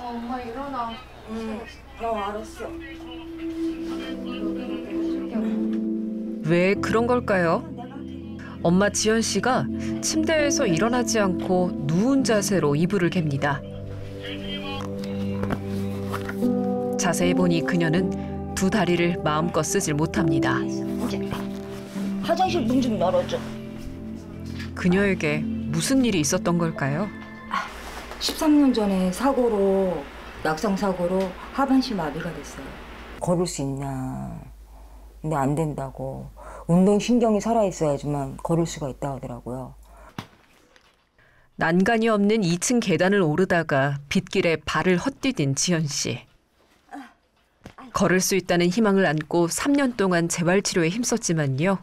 엄마 일어나. 알았어. 왜 그런 걸까요? 엄마 지연 씨가 침대에서 일어나지 않고 누운 자세로 이불을 갭니다. 자세히 보니 그녀는 두 다리를 마음껏 쓰질 못합니다. 화장실 문 좀 열어줘. 그녀에게 무슨 일이 있었던 걸까요? 13년 전에 낙상 사고로 하반신 마비가 됐어요. 걸을 수 있냐. 근데 안 된다고. 운동신경이 살아있어야지만 걸을 수가 있다고 하더라고요. 난간이 없는 2층 계단을 오르다가 빗길에 발을 헛디딘 지연 씨. 걸을 수 있다는 희망을 안고 3년 동안 재활치료에 힘썼지만요.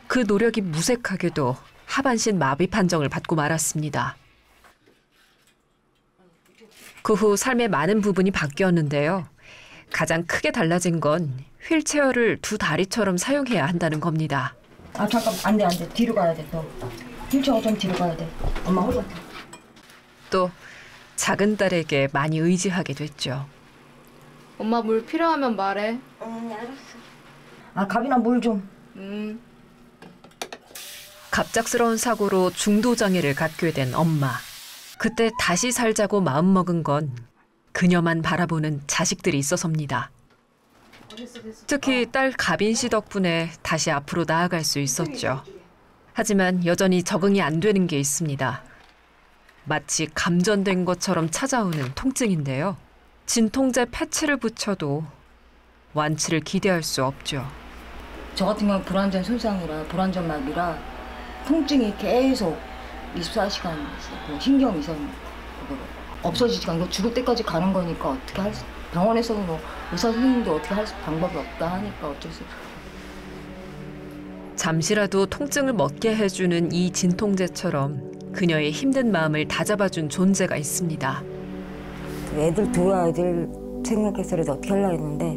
그 노력이 무색하게도 하반신 마비 판정을 받고 말았습니다. 그 후 삶의 많은 부분이 바뀌었는데요. 가장 크게 달라진 건 휠체어를 두 다리처럼 사용해야 한다는 겁니다. 잠깐, 안 돼. 뒤로 가야 돼, 너. 휠체어가 좀 뒤로 가야 돼. 엄마 허리. 또 작은 딸에게 많이 의지하게 됐죠. 엄마 물 필요하면 말해. 알았어. 가빈아, 물 좀. 갑작스러운 사고로 중도장애를 갖게 된 엄마. 그때 다시 살자고 마음먹은 건 그녀만 바라보는 자식들이 있어서입니다. 특히 딸 가빈 씨 덕분에 다시 앞으로 나아갈 수 있었죠. 하지만 여전히 적응이 안 되는 게 있습니다. 마치 감전된 것처럼 찾아오는 통증인데요. 진통제 패치를 붙여도 완치를 기대할 수 없죠. 저 같은 경우는 불완전 손상이라 불완전 마비라 통증이 계속 24시간 신경 이상 없어지지가 않고 죽을 때까지 가는 거니까 어떻게 병원에서는 의사 선생님도 어떻게 할 방법이 없다 하니까 어쩔 수 없어요. 잠시라도 통증을 먹게 해주는 이 진통제처럼 그녀의 힘든 마음을 다잡아준 존재가 있습니다. 애들 두 아이들 생각해서라도 어떻게 하려고 했는데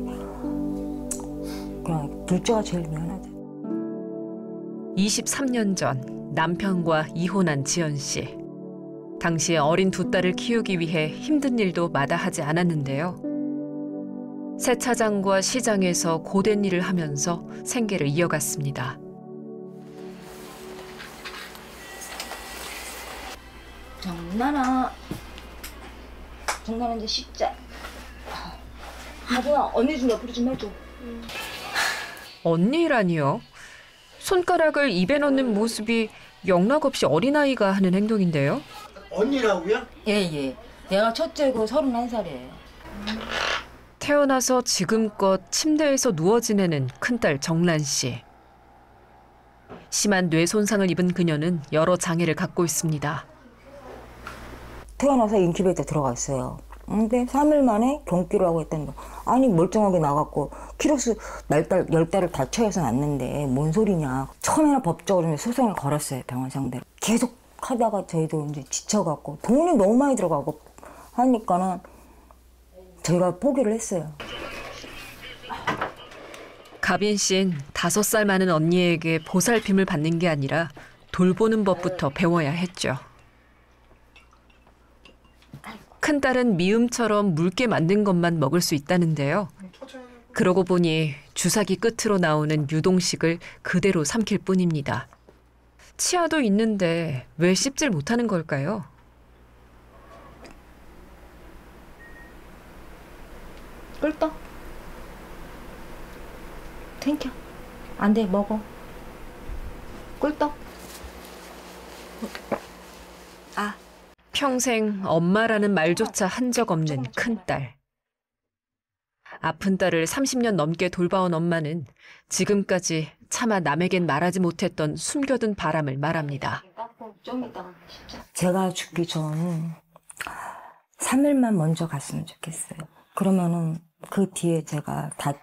그냥 둘째가 제일 미안하죠. 23년 전 남편과 이혼한 지연 씨. 당시 어린 두 딸을 키우기 위해 힘든 일도 마다하지 않았는데요. 세차장과 시장에서 고된 일을 하면서 생계를 이어갔습니다. 정나나 이제 씻자. 가빈아, 언니 좀 옆으로 좀 해줘. 언니라니요? 손가락을 입에 넣는 모습이 영락없이 어린아이가 하는 행동인데요. 언니라고요? 예. 내가 첫째고 31살이에요. 태어나서 지금껏 침대에서 누워 지내는 큰딸 정란 씨. 심한 뇌 손상을 입은 그녀는 여러 장애를 갖고 있습니다. 태어나서 인큐베이터 들어갔어요. 근데 3일 만에 경기를 하고 했다는 거. 아니 멀쩡하게 나갔고 키로수 10달을 다 채워서 났는데 뭔 소리냐. 처음에는 법적으로 소송을 걸었어요. 병원 상대로. 계속 하다가 저희도 이제 지쳐갖고 돈이 너무 많이 들어가고 하니까는 저희가 포기를 했어요. 가빈 씨는 5살 많은 언니에게 보살핌을 받는 게 아니라 돌보는 법부터 배워야 했죠. 큰딸은 미음처럼 묽게 만든 것만 먹을 수 있다는데요. 그러고 보니 주사기 끝으로 나오는 유동식을 그대로 삼킬 뿐입니다. 치아도 있는데 왜 씹질 못하는 걸까요? 꿀떡. 탱켜. 안 돼, 먹어. 꿀떡. 평생 엄마라는 말조차 한 적 없는 큰딸. 아픈 딸을 30년 넘게 돌봐온 엄마는 지금까지 차마 남에겐 말하지 못했던 숨겨둔 바람을 말합니다. 제가 죽기 전 3일만 먼저 갔으면 좋겠어요. 그러면은 그 뒤에 제가 다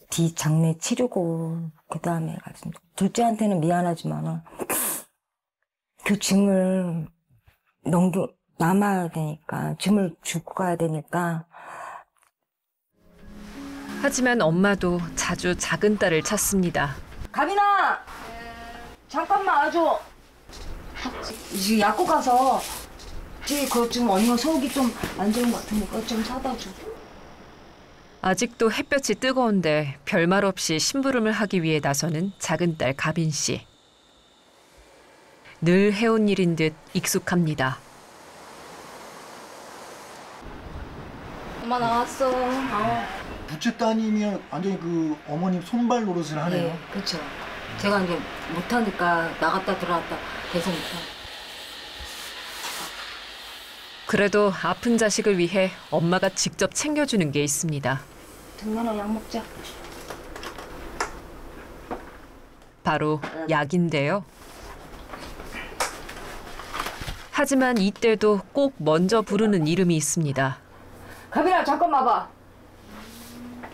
뒤 장례 치르고 그 다음에 갔으면 좋겠어요. 둘째한테는 미안하지만은 그 짐을 남아야 되니까, 짐을 주고 가야 되니까. 하지만 엄마도 자주 작은 딸을 찾습니다. 가빈아! 잠깐만 와줘. 이제 약국 가서 그거 좀 언니가 속이 좀 안 좋은 것 같으니까 좀 사다 줘. 아직도 햇볕이 뜨거운데 별말 없이 심부름을 하기 위해 나서는 작은 딸 가빈 씨. 늘 해온 일인 듯 익숙합니다. 엄마 나왔어. 둘째 따님이면 완전히 그 어머님 손발 노릇을 하네요. 네, 그렇죠. 제가 이제 못하니까 나갔다 들어왔다 계속 못하. 그래도 아픈 자식을 위해 엄마가 직접 챙겨주는 게 있습니다. 등만아 약 먹자. 바로 약인데요. 하지만 이때도 꼭 먼저 부르는 이름이 있습니다. 가빈아 잠깐 와봐.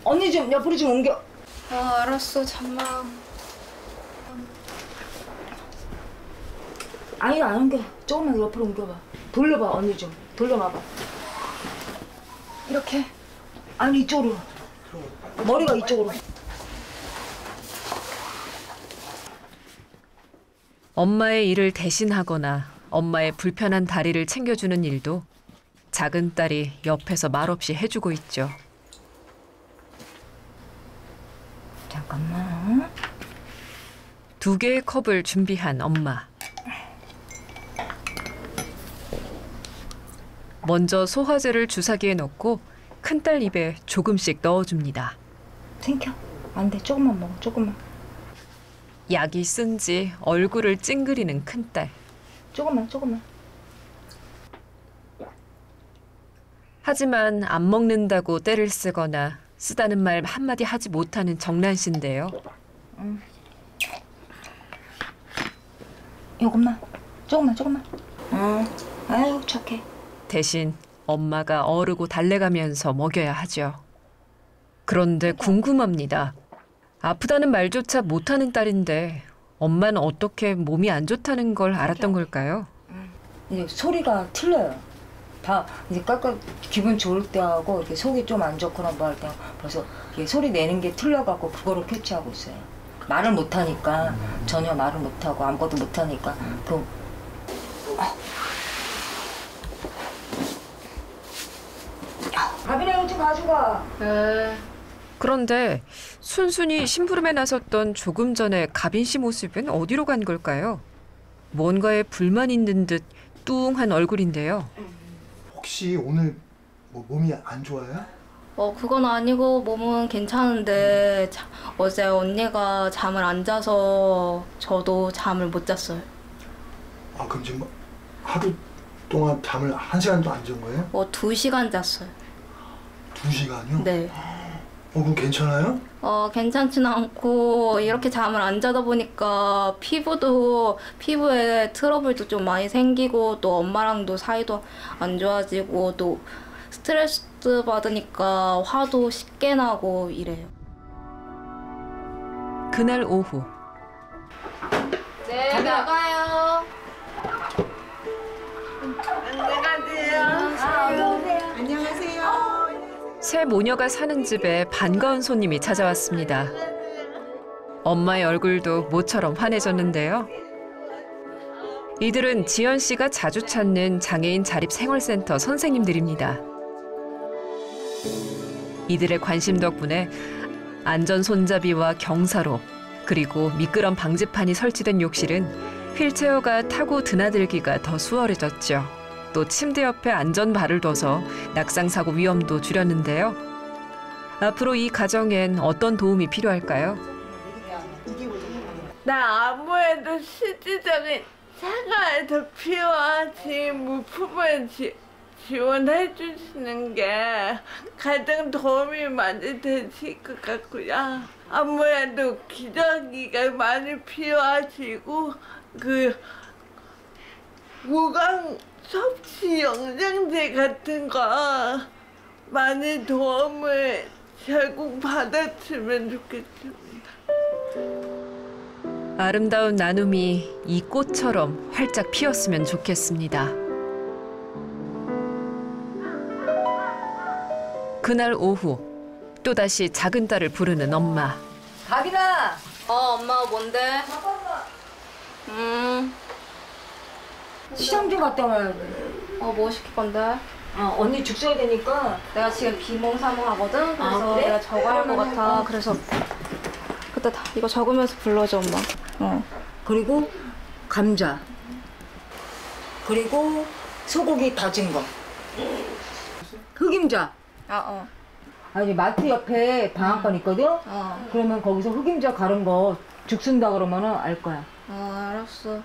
언니 좀 옆으로 좀 옮겨. 알았어. 잠만. 아니 안 옮겨. 조금만 옆으로 옮겨봐. 돌려봐 언니 좀. 돌려봐봐. 이렇게. 아니 이쪽으로. 머리가 이쪽으로. 엄마의 일을 대신하거나 엄마의 불편한 다리를 챙겨주는 일도 작은 딸이 옆에서 말없이 해주고 있죠. 잠깐만. 2개의 컵을 준비한 엄마. 먼저 소화제를 주사기에 넣고 큰딸 입에 조금씩 넣어줍니다. 생겨. 안 돼. 조금만 먹어. 조금만. 약이 쓴지 얼굴을 찡그리는 큰딸. 조금만. 하지만 안 먹는다고 떼를 쓰거나 쓰다는 말 한마디 하지 못하는 정란 씨인데요. 이것만. 조금만. 아유 착해. 대신 엄마가 어르고 달래가면서 먹여야 하죠. 그런데 궁금합니다. 아프다는 말조차 못하는 딸인데 엄마는 어떻게 몸이 안 좋다는 걸 알았던 걸까요? 이제 소리가 틀려요. 다 이제 깔깔 기분 좋을 때 하고 이렇게 속이 좀 안 좋거나 뭐 할 때 벌써 이게 소리 내는 게 틀려갖고 그거를 캐치하고 있어요. 말을 못하니까 전혀 말을 못하고 아무것도 못하니까 그 가빈아 이거 좀 가져가. 네. 그런데 순순히 심부름에 나섰던 조금 전에 가빈 씨 모습은 어디로 간 걸까요? 뭔가에 불만 있는 듯 뚱한 얼굴인데요. 혹시 오늘 뭐 몸이 안 좋아요? 그건 아니고 몸은 괜찮은데 어제 언니가 잠을 안 자서 저도 잠을 못 잤어요. 아 그럼 지금 하루 동안 잠을 1시간도 안 잔 거예요? 2시간 잤어요. 2시간이요? 네. 그럼 괜찮아요? 괜찮진 않고 이렇게 잠을 안 자다 보니까 피부에 트러블도 좀 많이 생기고 또 엄마랑도 사이도 안 좋아지고 또 스트레스 받으니까 화도 쉽게 나고 이래요. 그날 오후 네, 나가요. 새 모녀가 사는 집에 반가운 손님이 찾아왔습니다. 엄마의 얼굴도 모처럼 환해졌는데요. 이들은 지연 씨가 자주 찾는 장애인 자립생활센터 선생님들입니다. 이들의 관심 덕분에 안전 손잡이와 경사로 그리고 미끄럼 방지판이 설치된 욕실은 휠체어가 타고 드나들기가 더 수월해졌죠. 또 침대 옆에 안전바를 둬서 낙상사고 위험도 줄였는데요. 앞으로 이 가정엔 어떤 도움이 필요할까요? 나 아무래도 실질적인 사과에 더 필요하지 물품을 지원해 주시는 게 가장 도움이 많이 되실 것 같고요. 아무래도 기저귀가 많이 필요하시고 무광 섭취 영양제 같은 거 많이 도움을 결국 받았으면 좋겠습니다. 아름다운 나눔이 이 꽃처럼 활짝 피었으면 좋겠습니다. 그날 오후 또다시 작은 딸을 부르는 엄마. 가빈아. 엄마 뭔데? 시장 좀 갔다 와야 돼. 뭐 시킬 건데? 언니 죽 써야 되니까. 내가 지금 비몽사몽하거든? 그래서 그래? 내가 적어야 할 것 같아. 그래서 그때 이거 적으면서 불러줘, 엄마. 그리고 감자. 그리고 소고기 다진 거. 흑임자. 아니 마트 옆에 방앗간 있거든? 그러면 거기서 흑임자 가른 거 죽 쓴다 그러면은 알 거야. 알았어.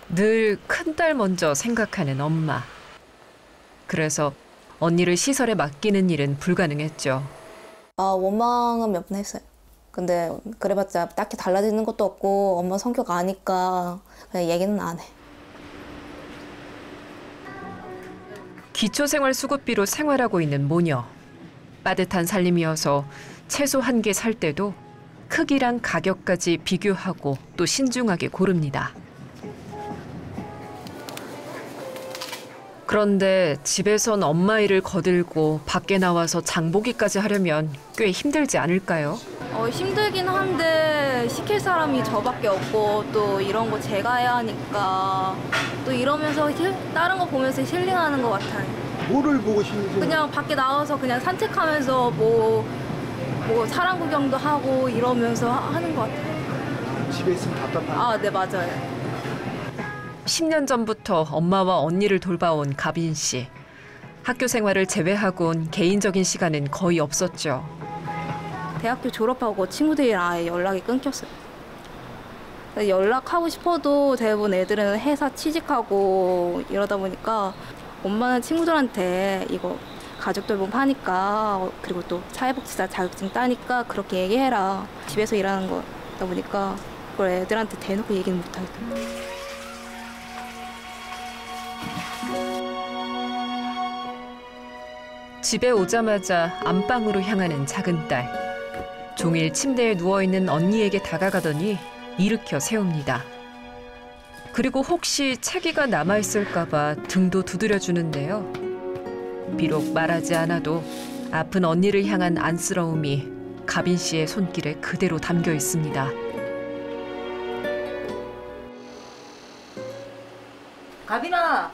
늘 큰딸 먼저 생각하는 엄마. 그래서 언니를 시설에 맡기는 일은 불가능했죠. 원망은 몇 번 했어요. 근데 그래봤자 딱히 달라지는 것도 없고 엄마 성격 아니까 그냥 얘기는 안 해. 기초생활수급비로 생활하고 있는 모녀. 빠듯한 살림이어서 채소 한 개 살 때도 크기랑 가격까지 비교하고 또 신중하게 고릅니다. 그런데 집에선 엄마 일을 거들고 밖에 나와서 장보기까지 하려면 꽤 힘들지 않을까요? 힘들긴 한데 시킬 사람이 저밖에 없고 또 이런 거 제가 해야 하니까 또 이러면서 다른 거 보면서 힐링하는 것 같아요. 뭐를 보고 싶으세요? 그냥 밖에 나와서 그냥 산책하면서 뭐 사람 구경도 하고 이러면서 하는 것 같아요. 집에 있으면 답답한. 네, 맞아요. 10년 전부터 엄마와 언니를 돌봐온 가빈 씨. 학교 생활을 제외하곤 개인적인 시간은 거의 없었죠. 대학교 졸업하고 친구들이랑 아예 연락이 끊겼어요. 연락하고 싶어도 대부분 애들은 회사 취직하고 이러다 보니까 엄마는 친구들한테 이거 가족 돌봄 하니까 그리고 또 사회복지사 자격증 따니까 그렇게 얘기해라. 집에서 일하는 거다 보니까 그걸 애들한테 대놓고 얘기는 못하겠더라고요. 집에 오자마자 안방으로 향하는 작은 딸. 종일 침대에 누워있는 언니에게 다가가더니 일으켜 세웁니다. 그리고 혹시 채기가 남아있을까 봐 등도 두드려주는데요. 비록 말하지 않아도 아픈 언니를 향한 안쓰러움이 가빈 씨의 손길에 그대로 담겨 있습니다. 가빈아,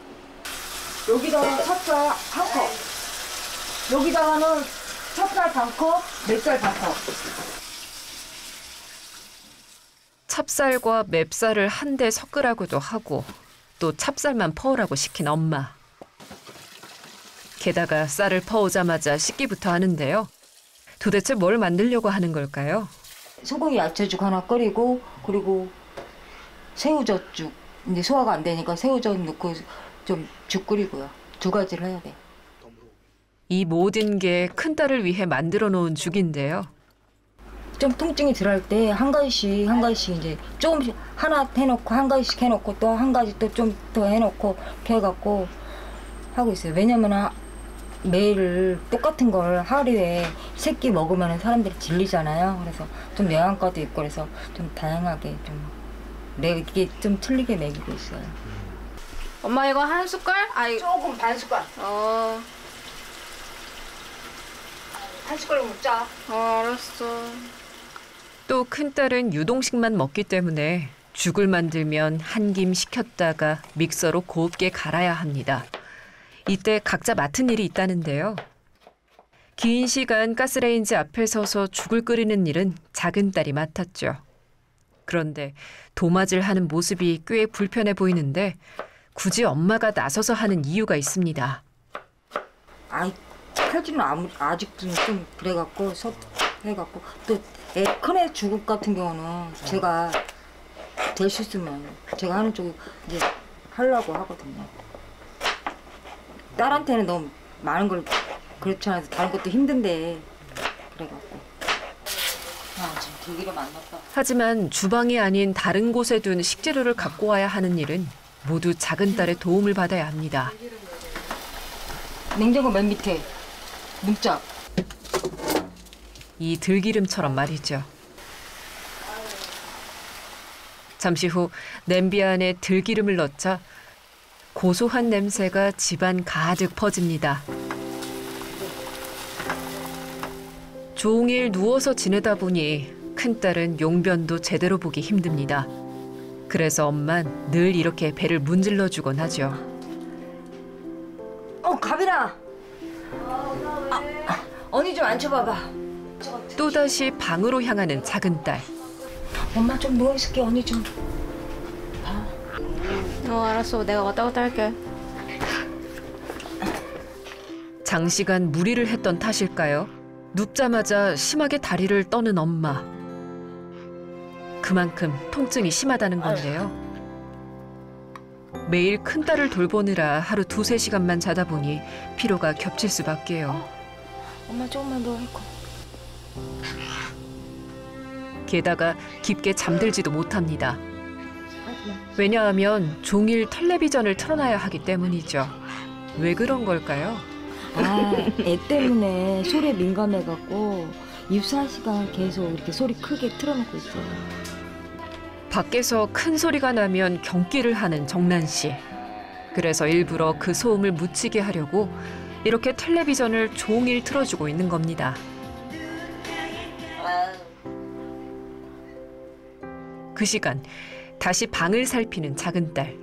여기다가 찹쌀 한 컵. 여기다가는 찹쌀 반 컵, 맵쌀 반 컵. 찹쌀과 맵쌀을 한데 섞으라고도 하고 또 찹쌀만 퍼오라고 시킨 엄마. 게다가 쌀을 퍼오자마자 씻기부터 하는데요. 도대체 뭘 만들려고 하는 걸까요? 소고기 야채죽 하나 끓이고 그리고 새우젓죽. 이제 소화가 안 되니까 새우젓 넣고 좀 죽 끓이고요. 두 가지를 해야 돼. 이 모든 게 큰딸을 위해 만들어 놓은 죽인데요. 좀 통증이 덜할 때 한 가지씩 이제 조금씩 하나 해놓고 한 가지씩 해놓고 또 한 가지 또 좀 더 해놓고 이렇게 해갖고 하고 있어요. 왜냐면 매일 똑같은 걸 하루에 3끼 먹으면 사람들이 질리잖아요. 그래서 좀 영양가도 있고 그래서 좀 다양하게 좀 이게 좀 틀리게 먹이고 있어요. 엄마 이거 한 숟갈? 조금 반 숟갈. 한 숟갈 먹자. 알았어. 또 큰딸은 유동식만 먹기 때문에 죽을 만들면 한 김 식혔다가 믹서로 곱게 갈아야 합니다. 이때 각자 맡은 일이 있다는데요. 긴 시간 가스레인지 앞에 서서 죽을 끓이는 일은 작은 딸이 맡았죠. 그런데 도마질 하는 모습이 꽤 불편해 보이는데 굳이 엄마가 나서서 하는 이유가 있습니다. 칼질은 아직도 좀 그래갖고 해갖고 또 큰애 죽을 같은 경우는 제가 될 수 있으면 제가 하는 쪽에 이제 하려고 하거든요. 딸한테는 너무 많은 걸 그렇지 않아서 다른 것도 힘든데 그래갖고 지금 들기름 안 넣었다. 하지만 주방이 아닌 다른 곳에 둔 식재료를 갖고 와야 하는 일은 모두 작은 딸의 도움을 받아야 합니다. 냉장고 맨 밑에 문짝. 이 들기름처럼 말이죠. 잠시 후 냄비 안에 들기름을 넣자 고소한 냄새가 집안 가득 퍼집니다. 종일 누워서 지내다 보니 큰딸은 용변도 제대로 보기 힘듭니다. 그래서 엄만 늘 이렇게 배를 문질러주곤 하죠. 가빈아. 언니 좀 앉혀봐봐. 또다시 방으로 향하는 작은 딸. 엄마 좀 누워있을게. 언니 좀. 알았어. 내가 왔다 갔다 할게. 장시간 무리를 했던 탓일까요? 눕자마자 심하게 다리를 떠는 엄마. 그만큼 통증이 심하다는 건데요. 매일 큰딸을 돌보느라 하루 2~3시간만 자다 보니 피로가 겹칠 수밖에요. 엄마 조금만 누워있고. 게다가 깊게 잠들지도 못합니다. 왜냐하면 종일 텔레비전을 틀어놔야 하기 때문이죠. 왜 그런 걸까요? 애 때문에 소리에 민감해갖고 24시간 계속 이렇게 소리 크게 틀어놓고 있어요. 밖에서 큰 소리가 나면 경기를 하는 정란 씨. 그래서 일부러 그 소음을 묻히게 하려고 이렇게 텔레비전을 종일 틀어주고 있는 겁니다. 그 시간 다시 방을 살피는 작은 딸.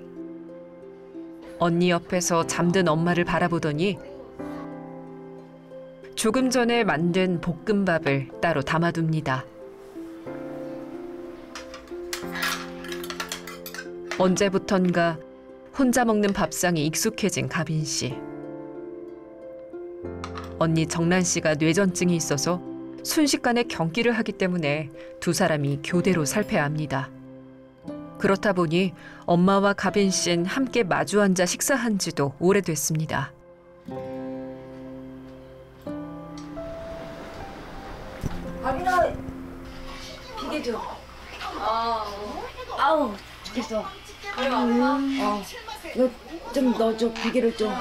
언니 옆에서 잠든 엄마를 바라보더니 조금 전에 만든 볶음밥을 따로 담아둡니다. 언제부턴가 혼자 먹는 밥상이 익숙해진 가빈 씨. 언니 정란 씨가 뇌전증이 있어서 순식간에 경기를 하기 때문에 두 사람이 교대로 살펴야 합니다. 그렇다 보니 엄마와 가빈 씨는 함께 마주 앉아 식사한 지도 오래됐습니다. 가빈아, 비계 줘. 아우, 죽겠어. 너 좀 넣어줘, 비계를 좀.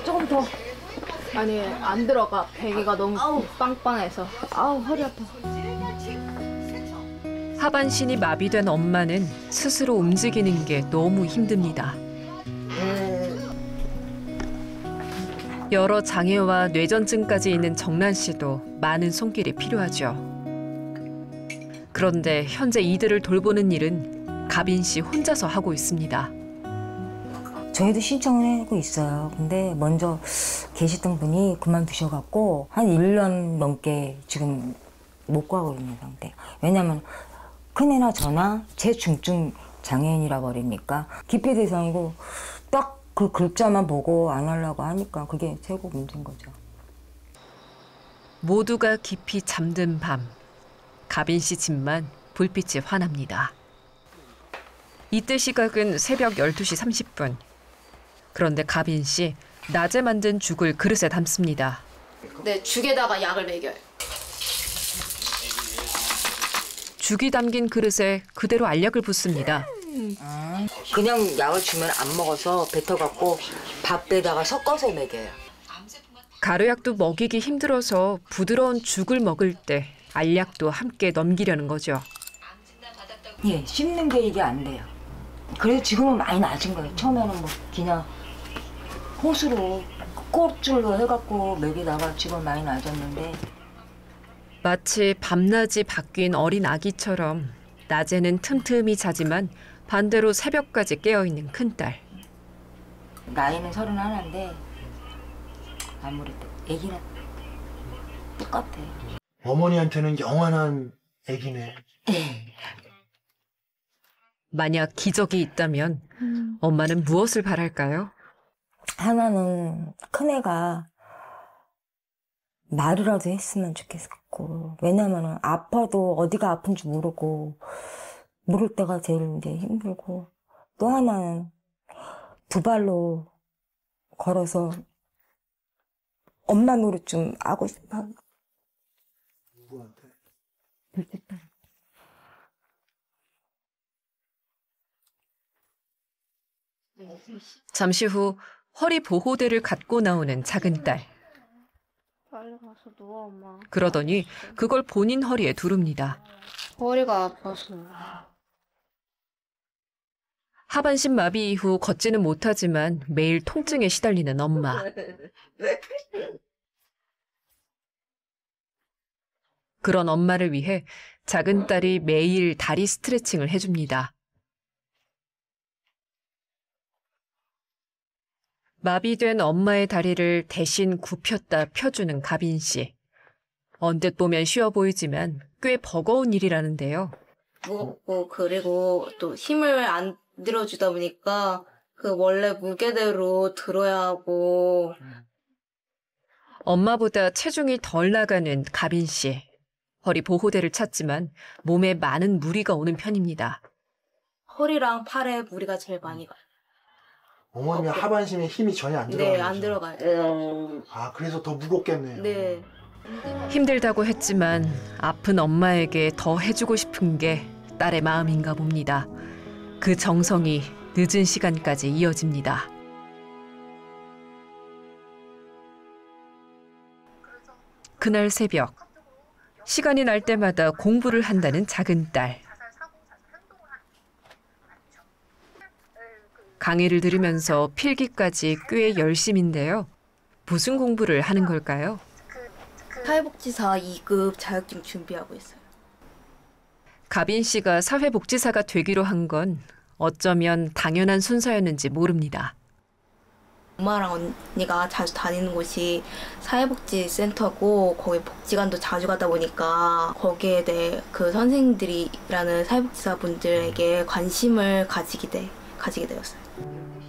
조금 더. 아니, 안 들어가. 베개가 너무 빵빵해서. 아우, 허리 아파. 하반신이 마비된 엄마는 스스로 움직이는 게 너무 힘듭니다. 여러 장애와 뇌전증까지 있는 정란 씨도 많은 손길이 필요하죠. 그런데 현재 이들을 돌보는 일은 가빈 씨 혼자서 하고 있습니다. 저희도 신청을 하고 있어요. 근데 먼저 계시던 분이 그만두셔갖고 한 1년 넘게 지금 못 가고 있는 상태. 왜냐면 큰애나 저나 재중증 장애인이라 버리니까 기피 대상이고 딱 그 글자만 보고 안 하려고 하니까 그게 최고 문제인 거죠. 모두가 깊이 잠든 밤. 가빈 씨 집만 불빛이 환합니다. 이때 시각은 새벽 12시 30분. 그런데 가빈 씨, 낮에 만든 죽을 그릇에 담습니다. 네, 죽에다가 약을 먹여요. 죽이 담긴 그릇에 그대로 알약을 붓습니다. 그냥 약을 주면 안 먹어서 뱉어갖고 밥에다가 섞어서 먹여요. 가루약도 먹이기 힘들어서 부드러운 죽을 먹을 때 알약도 함께 넘기려는 거죠. 예, 씹는 게 이게 안 돼요. 그래서 지금은 많이 나아진 거예요. 처음에는 뭐 그냥 호수로 꼬줄로 해갖고 먹이다가 지금 많이 나아졌는데. 마치 밤낮이 바뀐 어린 아기처럼 낮에는 틈틈이 자지만 반대로 새벽까지 깨어있는 큰딸. 나이는 31인데 아무래도 애기랑 똑같아요. 어머니한테는 영원한 애기네. 만약 기적이 있다면 엄마는 무엇을 바랄까요? 하나는 큰애가 말이라도 했으면 좋겠고, 왜냐면은 아파도 어디가 아픈지 모르고 모를 때가 제일 이제 힘들고, 또 하나는 2발로 걸어서 엄마 노릇 좀 하고 싶어. 누구한테? 둘째 딸. 잠시 후 허리 보호대를 갖고 나오는 작은 딸. 빨리 가서 누워, 엄마. 그러더니 그걸 본인 허리에 두릅니다. 허리가 아파서. 하반신 마비 이후 걷지는 못하지만 매일 통증에 시달리는 엄마. 그런 엄마를 위해 작은 딸이 매일 다리 스트레칭을 해줍니다. 마비된 엄마의 다리를 대신 굽혔다 펴주는 가빈 씨. 언뜻 보면 쉬워 보이지만 꽤 버거운 일이라는데요. 무겁고 그리고 또 힘을 안 들어주다 보니까 그 원래 무게대로 들어야 하고. 엄마보다 체중이 덜 나가는 가빈 씨. 허리 보호대를 찾지만 몸에 많은 무리가 오는 편입니다. 허리랑 팔에 무리가 제일 많이 가요. 어머님이 하반신에 힘이 전혀 안 들어가요. 네, 안 들어가요. 아, 그래서 더 무겁겠네요. 네. 힘들다고 했지만 아픈 엄마에게 더 해주고 싶은 게 딸의 마음인가 봅니다. 그 정성이 늦은 시간까지 이어집니다. 그날 새벽, 시간이 날 때마다 공부를 한다는 작은 딸. 강의를 들으면서 필기까지 꽤 열심인데요. 무슨 공부를 하는 걸까요? 사회복지사 2급 자격증 준비하고 있어요. 가빈 씨가 사회복지사가 되기로 한 건 어쩌면 당연한 순서였는지 모릅니다. 엄마랑 언니가 자주 다니는 곳이 사회복지센터고 거기 복지관도 자주 가다 보니까 거기에 대해 그 선생님들이라는 사회복지사분들에게 관심을 가지게 되었어요.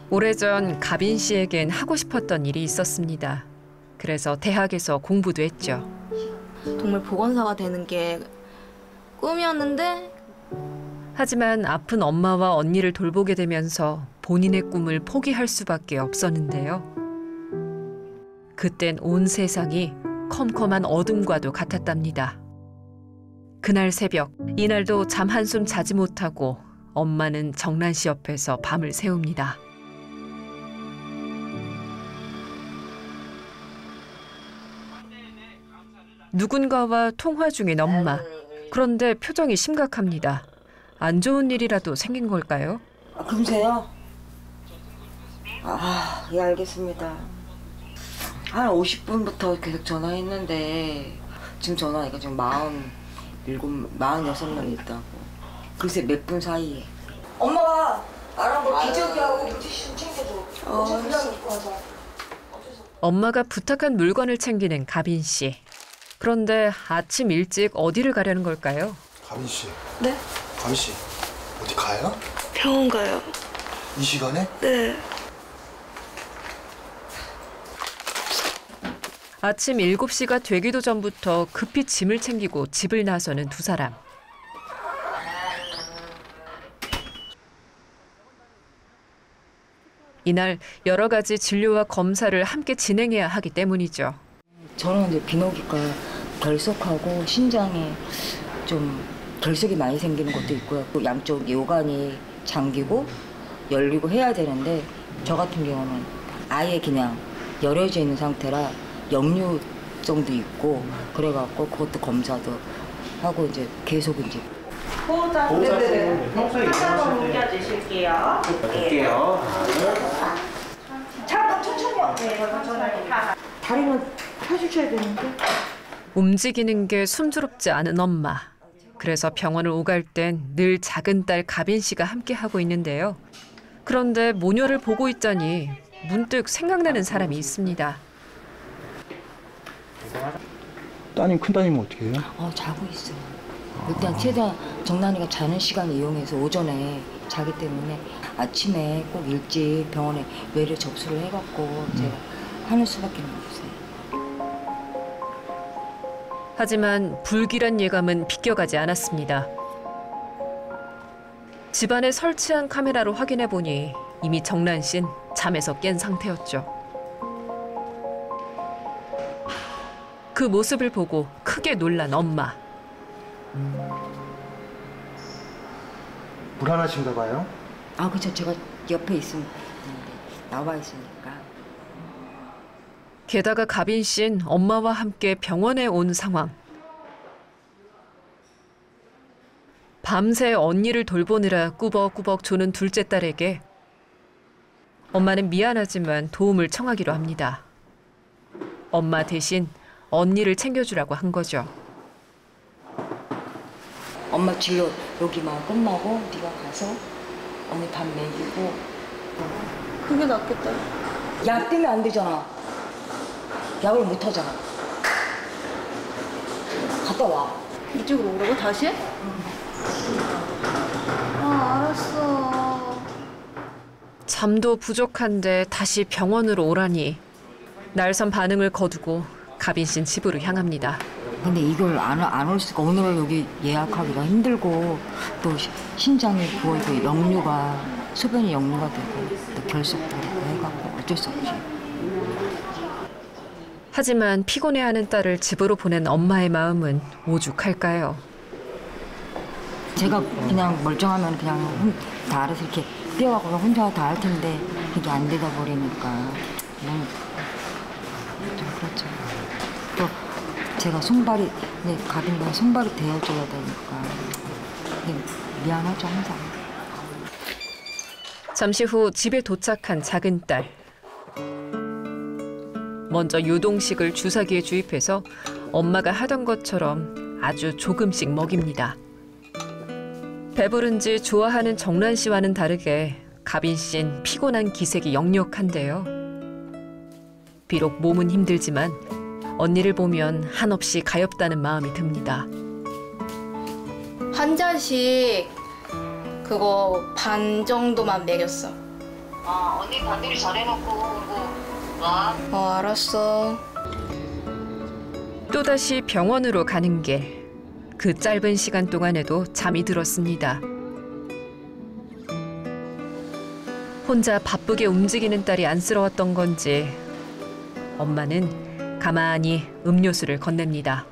오래전 가빈 씨에겐 하고 싶었던 일이 있었습니다. 그래서 대학에서 공부도 했죠. 동물 보건사가 되는 게 꿈이었는데 하지만 아픈 엄마와 언니를 돌보게 되면서 본인의 꿈을 포기할 수밖에 없었는데요. 그땐 온 세상이 컴컴한 어둠과도 같았답니다. 그날 새벽, 이날도 잠 한숨 자지 못하고 엄마는 정란 씨 옆에서 밤을 새웁니다. 누군가와 통화 중인 엄마. 그런데 표정이 심각합니다. 안 좋은 일이라도 생긴 걸까요? 금세요? 예, 알겠습니다. 한 50분부터 계속 전화했는데 지금 전화하니까 지금 46명 있다고. 글쎄 몇 분 사이에. 엄마가 알아보 기저귀하고 물티슈 좀 챙겨줘. 엄마가 부탁한 물건을 챙기는 가빈 씨. 그런데 아침 일찍 어디를 가려는 걸까요? 가빈 씨. 네? 가빈 씨, 어디 가요? 병원 가요. 이 시간에? 네. 아침 7시가 되기도 전부터 급히 짐을 챙기고 집을 나서는 두 사람. 이날 여러 가지 진료와 검사를 함께 진행해야 하기 때문이죠. 저는 이제 비뇨기과 결석하고 신장에 좀 결석이 많이 생기는 것도 있고요. 또 양쪽 요관이 잠기고 열리고 해야 되는데 저 같은 경우는 아예 그냥 열려져 있는 상태라 역류증도 있고 그래갖고 그것도 검사도 하고 이제 계속 이제 보호자 평소에 한번 옮겨주실게요. 볼게요. 잠깐 천천히요. 네, 천천히. 다리는 펴주셔야 되는데. 움직이는 게 순조롭지 않은 엄마. 그래서 병원을 오갈 땐 늘 작은 딸 가빈 씨가 함께 하고 있는데요. 그런데 모녀를 보고 있자니 문득 생각나는 사람이 있습니다. 따님, 큰 따님은 어떻게 해요? 자고 있어요. 일단 최대한 정란이가 자는 시간 이용해서 오전에 자기 때문에 아침에 꼭 일찍 병원에 외래 접수를 해갖고 제가 하는 수밖에 없어요. 하지만 불길한 예감은 비껴가지 않았습니다. 집안에 설치한 카메라로 확인해 보니 이미 정란 씨는 잠에서 깬 상태였죠. 그 모습을 보고 크게 놀란 엄마. 불안하신가 봐요? 그죠. 제가 옆에 있으면 나와 있으니까. 게다가 가빈 씨는 엄마와 함께 병원에 온 상황. 밤새 언니를 돌보느라 꾸벅꾸벅 조는 둘째 딸에게 엄마는 미안하지만 도움을 청하기로 합니다. 엄마 대신 언니를 챙겨주라고 한 거죠. 엄마 진료 여기만 끝나고 네가 가서 언니 밥 먹이고. 그게 낫겠다. 약 때문에 안 되잖아. 약을 못 하잖아. 갔다 와. 이쪽으로 오라고 다시? 아, 알았어. 잠도 부족한데 다시 병원으로 오라니. 날선 반응을 거두고 가빈 씨는 집으로 향합니다. 근데 이걸 안 올 수가 오늘은 여기 예약하기가 힘들고 또 신장이 부어있고 역류가 소변이 역류가 되고 또 결석도 그렇고 해갖고 어쩔 수 없지. 하지만 피곤해하는 딸을 집으로 보낸 엄마의 마음은 오죽할까요? 제가 그냥 멀쩡하면 그냥 다 알아서 이렇게 뛰어가고 혼자 다 할 텐데 그게 안 되다 버리니까 좀 그렇죠. 또 제가 손발이 가빈이가 손발이 되어줘야 되니까 미안하죠 항상. 잠시 후 집에 도착한 작은 딸. 먼저 유동식을 주사기에 주입해서 엄마가 하던 것처럼 아주 조금씩 먹입니다. 배부른지 좋아하는 정란 씨와는 다르게 가빈 씨는 피곤한 기색이 역력한데요. 비록 몸은 힘들지만 언니를 보면 한없이 가엾다는 마음이 듭니다. 한 잔씩 그거 반 정도만 먹였어. 언니 반대로 잘해놓고 와. 알았어. 또다시 병원으로 가는 길. 그 짧은 시간 동안에도 잠이 들었습니다. 혼자 바쁘게 움직이는 딸이 안쓰러웠던 건지 엄마는 가만히 음료수를 건넵니다.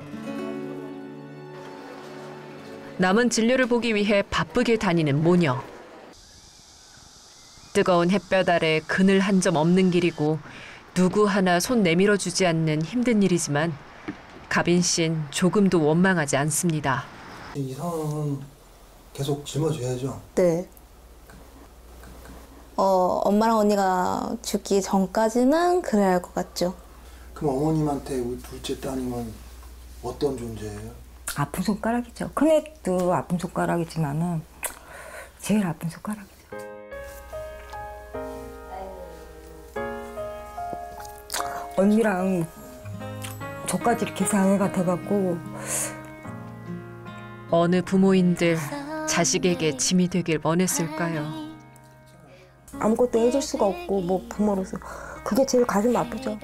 남은 진료를 보기 위해 바쁘게 다니는 모녀. 뜨거운 햇볕 아래 그늘 한 점 없는 길이고 누구 하나 손 내밀어 주지 않는 힘든 일이지만 가빈 씨는 조금도 원망하지 않습니다. 이 상황은 계속 짊어져야죠. 네. 엄마랑 언니가 죽기 전까지는 그래야 할 것 같죠. 그럼 어머님한테 우리 둘째 따님은 어떤 존재예요? 아픈 손가락이죠. 큰애도 아픈 손가락이지만은 제일 아픈 손가락이죠. 언니랑 저까지 이렇게 상해가 돼갖고 어느 부모인들 자식에게 짐이 되길 원했을까요? 아무것도 해줄 수가 없고 뭐 부모로서 그게 제일 가슴 아프죠.